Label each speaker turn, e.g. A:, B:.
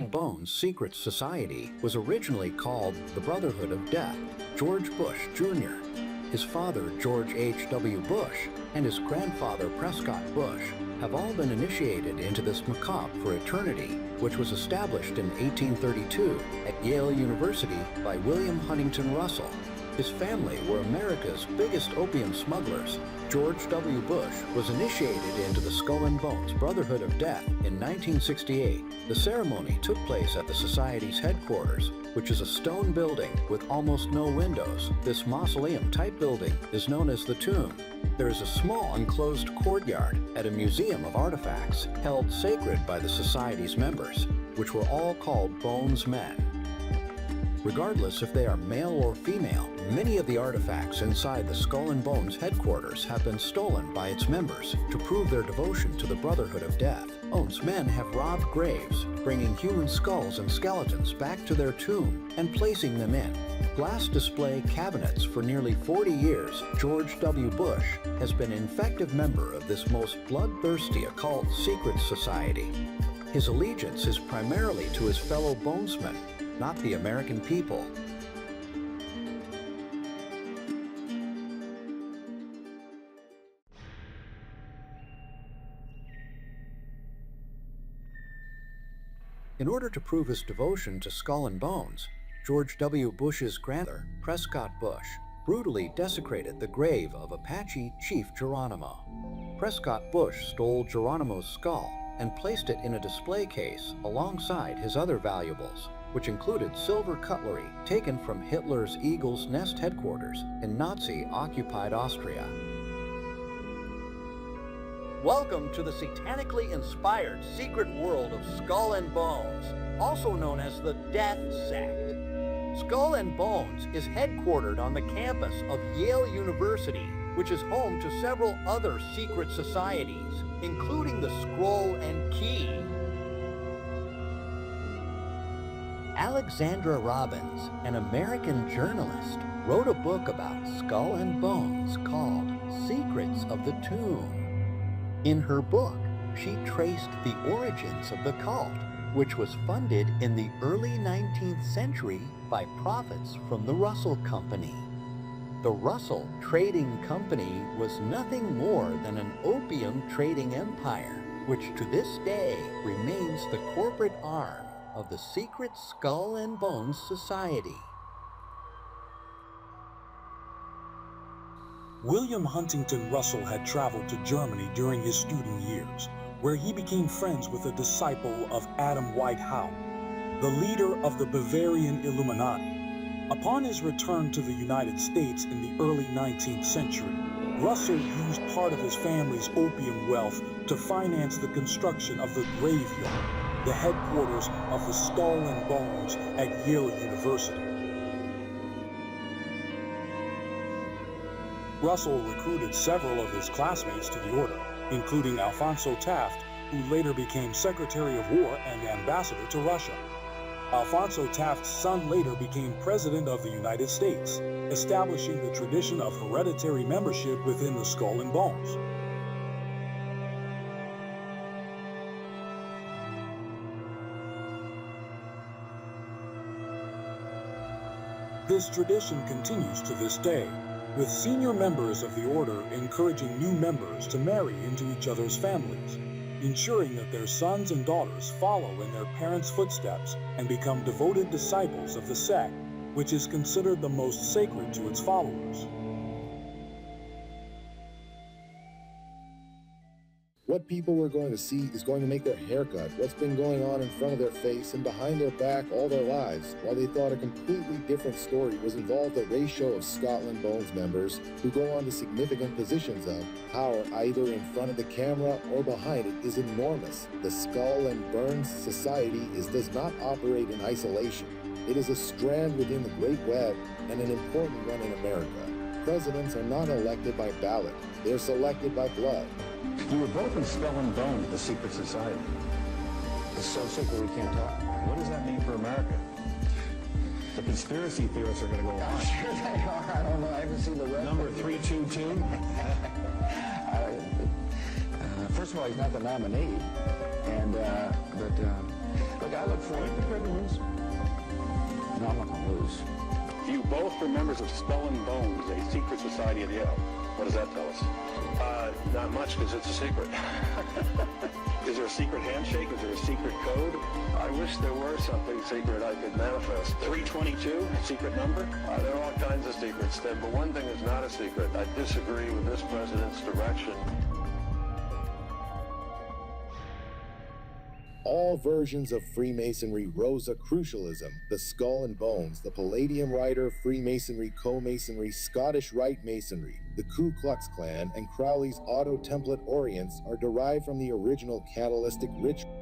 A: and Bones Secret Society was originally called the Brotherhood of Death. George Bush Jr., his father George H.W. Bush, and his grandfather Prescott Bush have all been initiated into this macabre fraternity, which was established in 1832 at Yale University by William Huntington Russell. His family were America's biggest opium smugglers. George W. Bush was initiated into the Skull and Bones Brotherhood of Death in 1968. The ceremony took place at the Society's headquarters, which is a stone building with almost no windows. This mausoleum-type building is known as the Tomb. There is a small enclosed courtyard at a museum of artifacts held sacred by the Society's members, which were all called Bones Men. Regardless if they are male or female, many of the artifacts inside the Skull and Bones headquarters have been stolen by its members to prove their devotion to the Brotherhood of Death. Bones Men have robbed graves, bringing human skulls and skeletons back to their tomb and placing them in glass display cabinets. For nearly 40 years, George W. Bush has been an effective member of this most bloodthirsty occult secret society. His allegiance is primarily to his fellow bonesmen, not the American people. In order to prove his devotion to Skull and Bones, George W. Bush's grandfather, Prescott Bush, brutally desecrated the grave of Apache Chief Geronimo. Prescott Bush stole Geronimo's skull and placed it in a display case alongside his other valuables, which included silver cutlery taken from Hitler's Eagle's Nest headquarters in Nazi-occupied Austria. Welcome to the satanically inspired secret world of Skull and Bones, also known as the Death Sect. Skull and Bones is headquartered on the campus of Yale University, which is home to several other secret societies, including the Scroll and Key. Alexandra Robbins, an American journalist, wrote a book about Skull and Bones called Secrets of the Tomb. In her book, she traced the origins of the cult, which was funded in the early 19th century by profits from the Russell Company. The Russell Trading Company was nothing more than an opium trading empire, which to this day remains the corporate arm of the secret Skull and Bones Society.
B: William Huntington Russell had traveled to Germany during his student years, where he became friends with a disciple of Adam White Howe, the leader of the Bavarian Illuminati. Upon his return to the United States in the early 19th century, Russell used part of his family's opium wealth to finance the construction of the graveyard, the headquarters of the Skull and Bones at Yale University. Russell recruited several of his classmates to the order, including Alphonso Taft, who later became Secretary of War and Ambassador to Russia. Alphonso Taft's son later became President of the United States, establishing the tradition of hereditary membership within the Skull and Bones. This tradition continues to this day, with senior members of the order encouraging new members to marry into each other's families, ensuring that their sons and daughters follow in their parents' footsteps and become devoted disciples of the sect, which is considered the most sacred to its followers.
C: What people are going to see is going to make their hair cut what's been going on in front of their face and behind their back all their lives, while they thought a completely different story was involved. A ratio of Skull and Bones members who go on to significant positions of power either in front of the camera or behind it is enormous. The Skull and Bones Society does not operate in isolation. It is a strand within the great web and an important one in America. Presidents are not elected by ballot. They're selected by blood.
D: You were both in Skull and Bones, the secret society. It's so secret we can't talk. What does that mean for America? The conspiracy theorists are going to go on.
E: I'm sure they are. I don't know. I haven't seen the web.
D: Number 322.
E: First of all, he's not the nominee, and but Look, I look for it. You prepared to lose? No, I'm not going to lose.
D: You both were members of Skull and Bones, a secret society of Yale. What does that tell us? Not much, because it's a secret. Is there a secret handshake? Is there a secret code? I wish there were something secret I could manifest. 322, secret number? There are all kinds of secrets, Ted, but one thing is not a secret. I disagree with this president's direction.
C: All versions of Freemasonry Rosicrucianism, the Skull and Bones, the Palladium Rider, Freemasonry, Co-Masonry, Scottish Rite Masonry, the Ku Klux Klan, and Crowley's Auto-Template Orients are derived from the original Kabbalistic ritual.